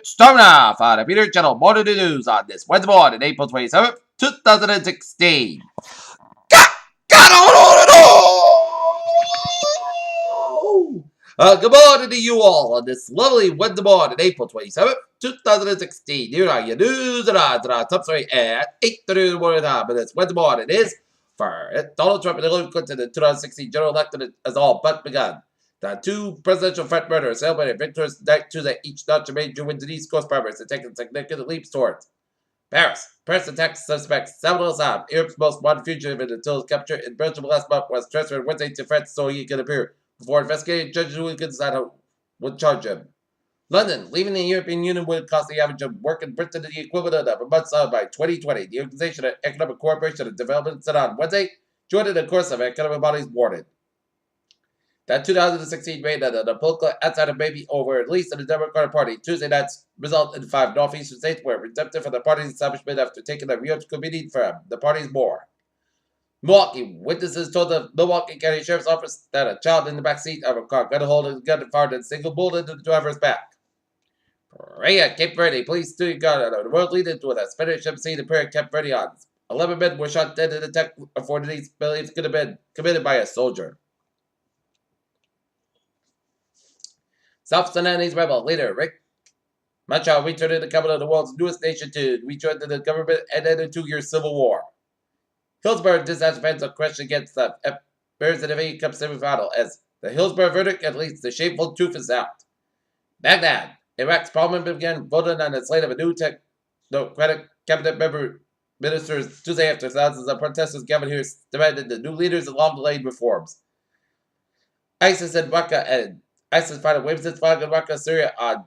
Storming off on a Peter Channel Morning News on this Wednesday morning, April 27th, 2016. Good morning to you all on this lovely Wednesday morning, April 27th, 2016. Here are your news and odds and our top story at 8:30 in the morning time. But this Wednesday morning is for Donald Trump and Hillary Clinton, the 2016 general election has all but begun. The two presidential front runners celebrated victories Tuesday, each notched a major wins in East Coast primaries and taken significant leaps towards Paris. Paris attacks suspect Samuel al-Assad, Europe's most wanted fugitive until his capture in Belgium last month, was transferred Wednesday to France so he could appear before investigating judges who could decide who would charge him. London, leaving the European Union would cost the average of work in Britain the equivalent of a month's salary by 2020. The Organization of Economic Cooperation and Development said on Wednesday, joined in the course of economic bodies warned that 2016 made that the political outsider may be over, at least in the Democratic Party. Tuesday night's result in 5 northeastern states were redemptive for the party's establishment after taking a real convening from the party's more. Milwaukee witnesses told the Milwaukee County Sheriff's Office that a child in the back seat of a car got a hold of the gun and fired a single bullet into the driver's back. Praia, Cape Verde, police doing gun on the road leading to a Spanish embassy in Praia, Cape Verde. 11 men were shot dead in an attack before these believed could have been committed by a soldier. South Sudanese rebel leader Rick Machar returned to the capital of the world's newest nation to rejoin the government and end a 2-year civil war. Hillsborough disaster fans are crushed against the Bears in the FA Cup semifinal as the Hillsborough verdict at least the shameful truth is out. Baghdad, Iraq's parliament began voting on the slate of a new technocratic cabinet ministers Tuesday after thousands of protesters gathered here demanded the new leaders and long-delayed reforms. ISIS fighter waves its flag in Raqqa, Syria on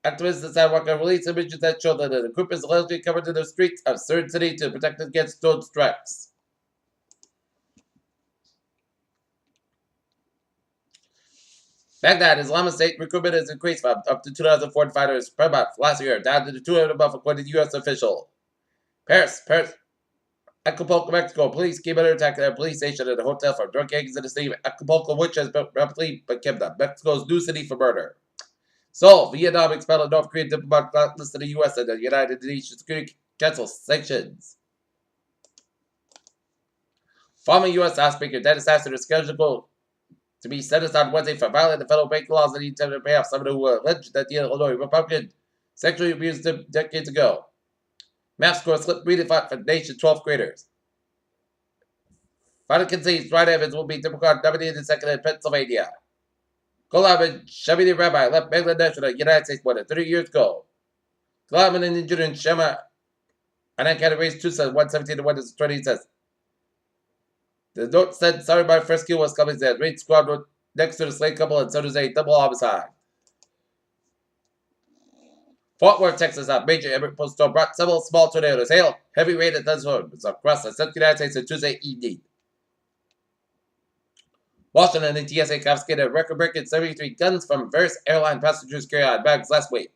activists inside Raqqa released images that show that the group is allegedly covered in the streets of certain city to protect against drone strikes. Baghdad Islamic State recruitment has increased from up to 2,004 fighters per month last year, down to 200 a month according to U.S. official. Paris, Acapulco, Mexico. Police came under attack at a police station at a hotel for drug gangs in the city of Acapulco, which has rapidly become Mexico's new city for murder. Seoul, Vietnam expelled a North Korean diplomat blacklist to the U.S. and the United Nations Security Council sanctions. Former U.S. House Speaker Dennis Hastert is scheduled to be sentenced on Wednesday for violating the federal banking laws and he attempted to pay off someone who alleged that the Illinois Republican sexually abused him decades ago. Math score slipped redefine for the nation's 12th graders. Final concedes Ryan Evans will be Democrat nominated in second in Pennsylvania. Ghulam and Shamini Rabbi left Bangladesh in the United States more than 30 years ago. Ghulam and injured in Shema and County raised 2 sons, 117 and 120 says. The note said, sorry, my first kill was coming there. Raid squad were next to the slave couple and so does a double homicide. Fort Worth, Texas, a major immigrant storm brought several small tornadoes, hail, heavy rain, and thunderstorms across the central United States on Tuesday evening. Washington and TSA confiscated a record-breaking 73 guns from various airline passengers carry-on bags last week.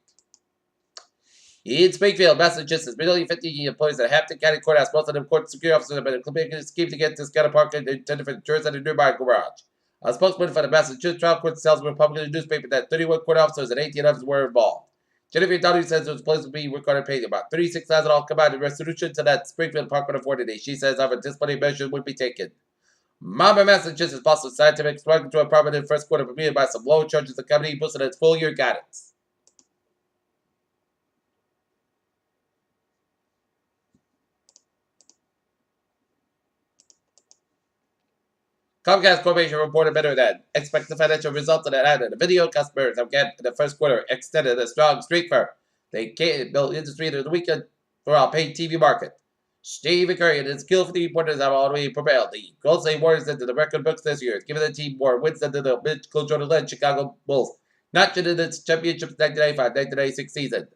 In Springfield, Massachusetts, nearly 50 employees at Hampton County Courthouse, most of them court security officers, have been implementing a scheme to get discounted parking intended for insurance at a nearby garage. A spokesman for the Massachusetts trial court tells a Republican newspaper that 31 court officers and 18 others were involved. Jennifer Downey says those police will be required to pay about $36,000 all combined in restitution to that Springfield Park could afford today. She says other disciplinary measures would be taken. Mama Massachusetts Boston Scientific sprung into a apartment in the first quarter premiered by some low charges the company boosted its full-year guidance. Comcast Corporation reported better than expected financial results that added the video customers again in the first quarter extended a strong streak for the cable industry into the weekend for our paid TV market. Steve Curry and his skillful reporters have already prevailed. The Golden State Warriors into the record books this year, giving the team more wins than the Mitchell Jordan-led Chicago Bulls, not just in its championship 1995-1996 season.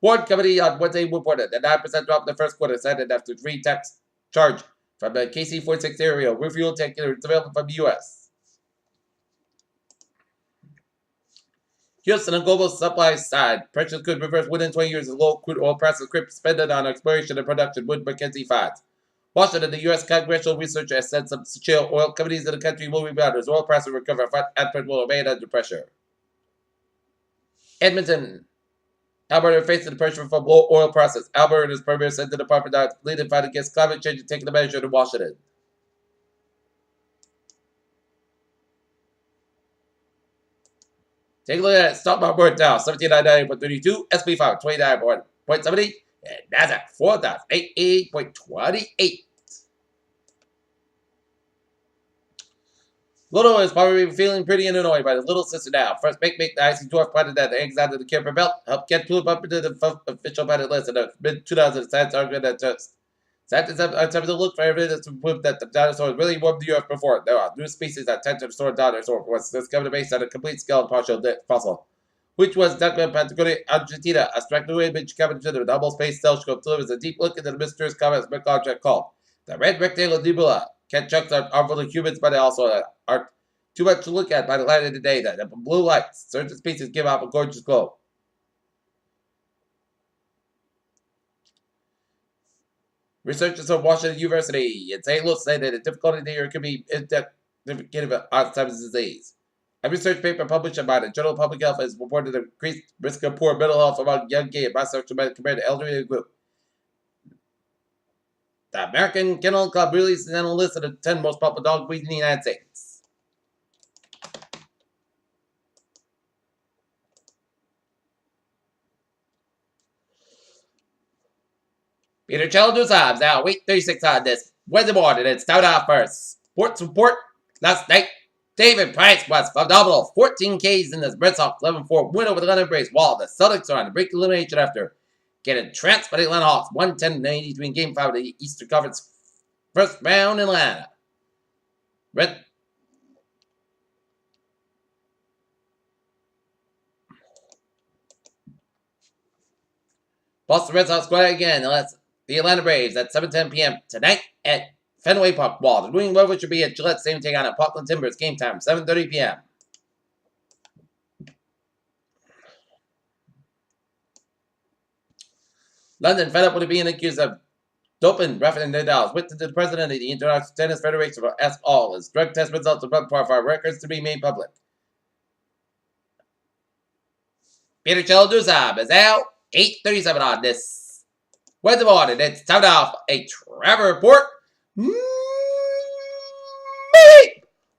Ward Company on Wednesday reported that 9% drop in the first quarter cited after 3 tax charge from the KC-46 area refuel tank available from the U.S. Houston and global supply side pressures could reverse within 20 years as low crude oil prices creep spending on exploration and production, Wood Mackenzie finds. Washington, the U.S. congressional researcher has said some shale oil companies in the country will rebound as oil prices recover, but output will remain under pressure. Edmonton. Alberta facing the pressure from low oil prices. Alberta's premier said the department that it's leading fight against climate change and taking the measure in Washington. Take a look at it. Stock market down 17.99.32, SP 5 29.70, and NASDAQ 4,088.28. Little is probably feeling pretty annoyed by the little sister now. First, make the IC12 planted that the eggs out of the Kemper belt, help get Tulip up into the official patent list in the mid 2010s argument that just scientists have attempted to look for evidence to prove that the dinosaurs really warmed the earth before. There are new species that tend to restore dinosaur was discovered based on a complete skeleton partial fossil, which was documented in Patagonia, Argentina. A striking image captured in the double space telescope delivers a deep look into the mysterious cosmic object called the Red Rectangle Nebula. Cat chunks are for the humans, but they also are too much to look at by the light of the day. That the blue lights, certain species give off a gorgeous glow. Researchers from Washington University in St. Louis say that the difficulty there could be indicative of Alzheimer's disease. A research paper published by the Journal of Public Health has reported an increased risk of poor mental health among young gay and bisexual compared to elderly group. The American Kennel Club released an list of the 10 most popular dog breeds in the United States. Peter Childers Hobbs now week 36 on this Wednesday morning. It started off first. Sports report last night. David Price was phenomenal. 14 Ks in this Red Sox 11-4 win over the London Braves, while the Celtics are on the brink of elimination after getting trounced by the Atlanta Hawks 110-93 in Game 5 of the Eastern Conference first round in Atlanta. Boston Red Sox go again unless the Atlanta Braves at 7:10 p.m. tonight at Fenway Park. While the New England Red Wings should be at Gillette Stadium taking on at Portland Timbers. Game time 7:30 p.m. London fed up with being accused of doping Rafael Nadal went to the president of the International Tennis Federation to ask all his drug test results of blood profile records to be made public. Peter Childers is out 8:37 on this Wednesday morning. It's time off a travel report.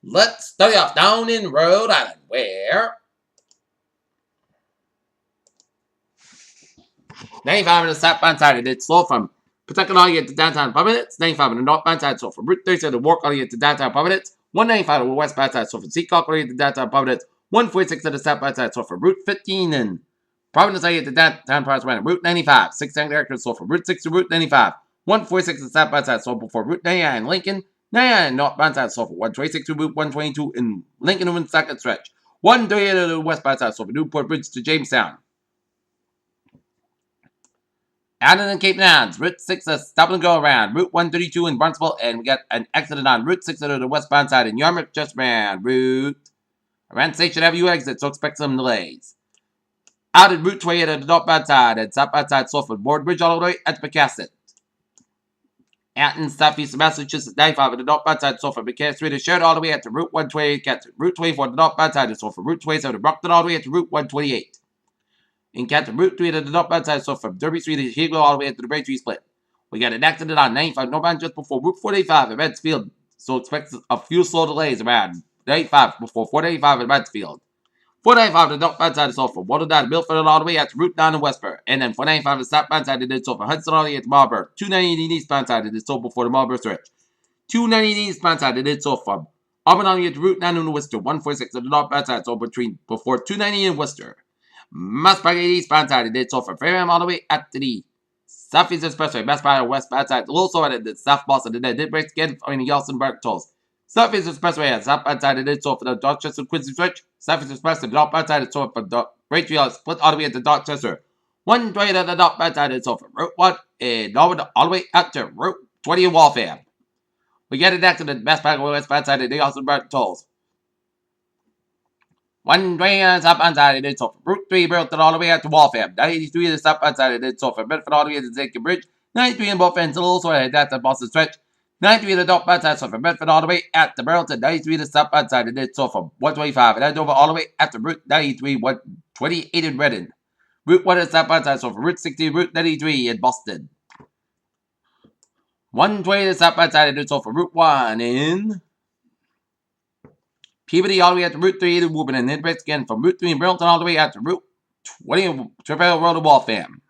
Let's start off down in Rhode Island, where 95 on the southbound side, it's slow from Pawtucket all the way to downtown Providence. 95 on the northbound side, so from Route 37 to Wark all the way to downtown Providence. 195 on the westbound side, so from Seacock all the way to downtown Providence. 146 on the southbound side, so from Route 15 and Providence all the way to downtown Providence. Route 95, 6 characters, so from Route 6 to Route 95. 146 on the southbound side, so before Route 99 in Lincoln. 99 northbound side, so from 126 to Route 122 in Lincoln and second stretch. 138 on the westbound side, so from Newport Bridge to Jamestown. Out in Cape Anne's, Route 6 is stop and go around. Route 132 in Barnesville, and we got an accident on Route 6 on the westbound side in Yarmouth, just around Station Avenue exit, so expect some delays. Out at Route 28 on the northbound side and southbound side, so from Board Bridge all the way at Pecasset. Out in southeast Massachusetts, 95 on the northbound side, so from McCann Street is shared all the way at to Route 128, Route 24 on the northbound side, so from Route 27 to Brockton all the way at to Route 128. In Canton, Route 3 to the northbound side, so from Derby Street to Hegel all the way to the Braintree split. We got an accident on 95 northbound just before Route 45 at Mansfield, so expect a few slow delays around 95 before 485 at Mansfield. 495 to the northbound side, so from Waterdown to Milford all the way out to Route 9 in Westbury. And then 495 to the southbound side, it did so from Hudson all the way to Marlborough. 290 eastbound side, it did so before the Marlborough stretch. 290 eastbound side, it did so from Auburn all the way to Route 9 in Worcester. 146 to the northbound side, so before 290 in Worcester. Mass Park eastbound side, it did so from Fairham all the way at the Southeast Expressway. Mass Park westbound side, also at the South Boston, and then did break again in the Yeltsin Burke tolls. Southeast Expressway at southbound side, it did so for the Dorchester Quincy stretch. Southeast Express, the northbound side, it's so for the Braintree split all the way at the Dorchester. 120 at the northbound side, it's so for Route 1 and all the way up to Route 20 in Waltham. We get it next to the Mass Park westbound side, and the Yeltsin Burke tolls. 120 on the southbound side, it did so from Route 3, Burlington all the way out to Waltham. 93 on the southbound side, it did so from Bedford all the way to Zinkin Bridge. 93 in both ends, also at that Boston stretch. 93 on the northbound side, so from Bedford all the way out to Burlington. 93 on the southbound side, it did so from 125 and then over all the way out to Route 93, 128 in Reading. Route 1 is side by side, so for Route 60, Route 93 in Boston. 120 is side by side, and it's for Route 1 in Peabody all the way out to Route 3 in Woburn, and then back again from Route 3 in Burlington all the way out to Route 20 in Trevor Road to Waltham.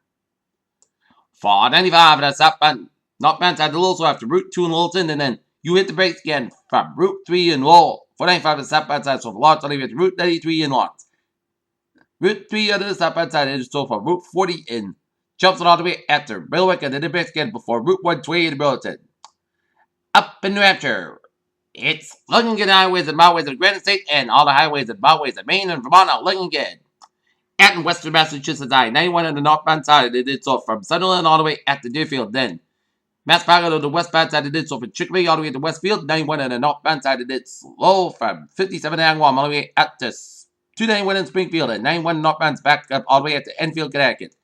495, that's up on northbound side to Lowell, after Route 2 in Littleton, and then you hit the brakes again from Route 3 in Lowell. 495 is southbound side, so for Lawrence all the way to Route 93 in Lawrence. Route 3 on the southbound side is so for Route 40 in Chelmsford all the way after Billwick, and then the brakes again before Route 120 in Burlington. Up in New Hampshire, it's looking good highways and byways of the Granite State, and all the highways and byways of Maine and Vermont are looking good. Out in western Massachusetts, I-91 on the northbound side, it did so from Sunderland all the way at the Deerfield. Then Mass Pocket on the westbound side, it did so from Chicopee all the way to Westfield. 91 on the northbound side, it did slow from 57 Angwam all the way out to 291 in Springfield, and 91 northbound's back up all the way out to Enfield, Connecticut.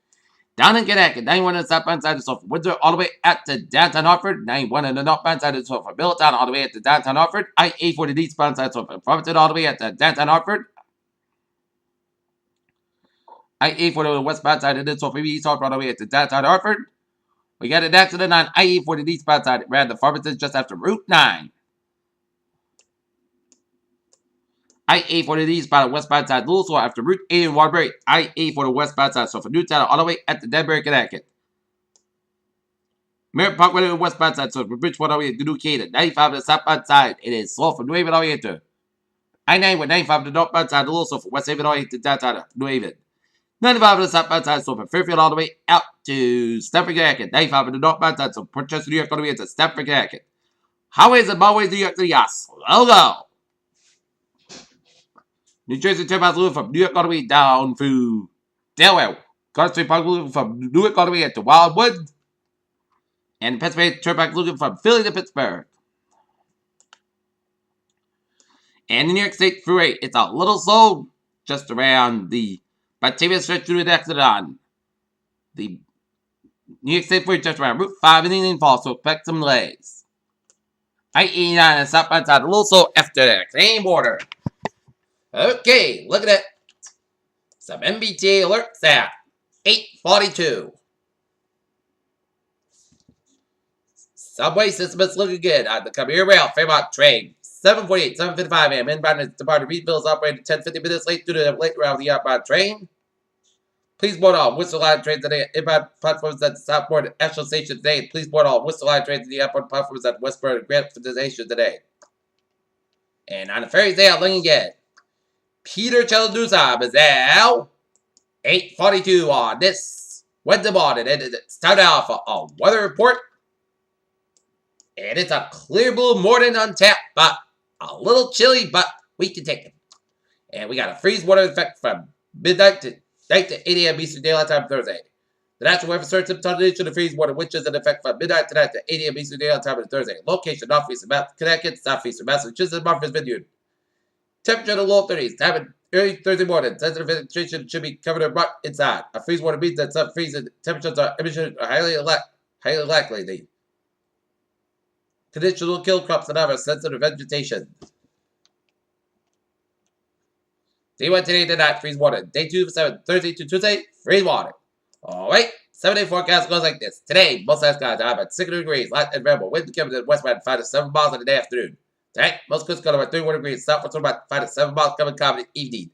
Down in Connecticut, 91 on the southbound side, it's so from Windsor all the way out to downtown Hartford. 91 on the northbound side, it's so from Middletown all the way out to downtown Hartford. I-80 for the eastbound side, so from Farmington all the way out to downtown Hartford. I-80 for the westbound side, it is so from East Hartford all the way out to downtown Hartford. We got an accident on I-80 for the eastbound side. It ran to Farmington just after Route 9. I-80 for the eastbound westbound side, Louisville after Route 8 in Waterbury. I-80 for the westbound side, so from Newtown all the way at the Denbury, Connecticut. Merritt Parkway to the westbound side, so from Bridgeport all the way to New Canaan. 95 to the southbound side, it is slow from New Haven all the way to I-90 with 95 to the northbound side, Louisville from West Haven all the way to downtown New Haven. 95 to the southbound side, so from Fairfield all the way out to Stamford, Connecticut. 95 to the northbound side, so Port Chester, New York all the way to Stamford, Connecticut. Highways and byways, New York to the slow go. New Jersey Turnpike Loop from New York all the way down through Delaware. Carter Street Park Loop from Newark all the way to Wildwood. And Pennsylvania Turnpike Loop from Philly to Pittsburgh. And the New York State Freeway, it's a little slow just around the Batavia stretch through the accident on the New York State Freeway just around Route 5 in Indian Falls, so expect some delays. I-89 and southbound side a little slow after the Canadian border. Okay, look at that. Some MBTA alerts at 8:42. Subway system is looking good on the Commuter Rail Fairmont train. 7:48, 7:55 a.m. Inbound is departed. Reedville is operated 10:50 minutes late due to the late route of the outbound train. Please board all Worcester Line trains today. Inbound platforms at Southport and Ashland Station today. Please board all Worcester Line trains to the outbound platforms at Westport and Greenwich Station today. And on the ferries, they are looking good. Peter Cheladusab is now 8:42 on this Wednesday morning. And it's time now for a weather report. And it's a clear blue morning on tap, but a little chilly, but we can take it. And we got a freeze water effect from midnight to 8 a.m. Eastern Daylight Time Thursday. The National Weather Service temperature to freeze water, which is in effect from midnight tonight to 8 a.m. Eastern Daylight Time on Thursday. Location, northeastern Connecticut, southeastern Massachusetts, Martha's Vineyard. Temperature in the low 30s. Time in early Thursday morning. Sensitive vegetation should be covered and brought inside. A freeze water means that some freezing temperatures are highly likely. The conditions will kill crops that have sensitive vegetation. Day 1 today to night, freeze water. Day 2 7, Thursday to Tuesday, freeze water. Alright, 7-day forecast goes like this. Today, most skies are about 60 degrees, light and variable. Wind becoming the westbound 5 to 7 miles in the afternoon. Tonight, most coast going about 31 degrees, southwest about 5 to 7 miles coming calm in the evening.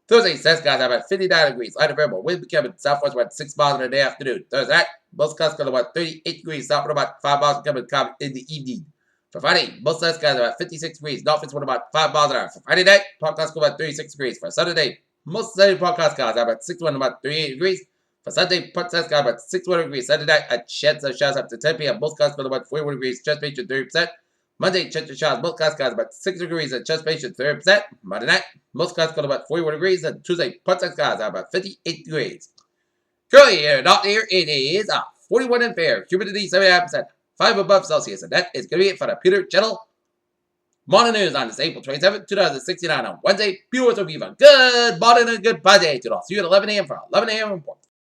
Thursday, sun skies are about 59 degrees, light and variable. Wind becoming southwest about 6 miles in the afternoon. Thursday night, most coast going about 38 degrees, southwest about 5 miles coming calm in the evening. For Friday, most sun skies are about 56 degrees, northwest wind about 5 miles an hour. For Friday night, forecast go about 36 degrees. For Sunday, most sunny forecast skies are about 61 about 38 degrees. For Sunday, sun skies are about 61 degrees. Sunday night, a chance of showers up to 10 p.m. Most skies go about 41 degrees, chance ratio 30%. Monday, chance of showers, most skies are about 6 degrees and chance ratio 30%. Monday night, most skies go about 41 degrees. And Tuesday, sun skies are about 58 degrees. Currently here, not here, it is 41 and fair. Humidity 79%. 5 above Celsius, and that is going to be it for the Peter Channel Morning News on this April 27, 2069 on Wednesday. Viewers will be a good morning and good Friday to all. See you at 11 a.m. for 11 a.m. report.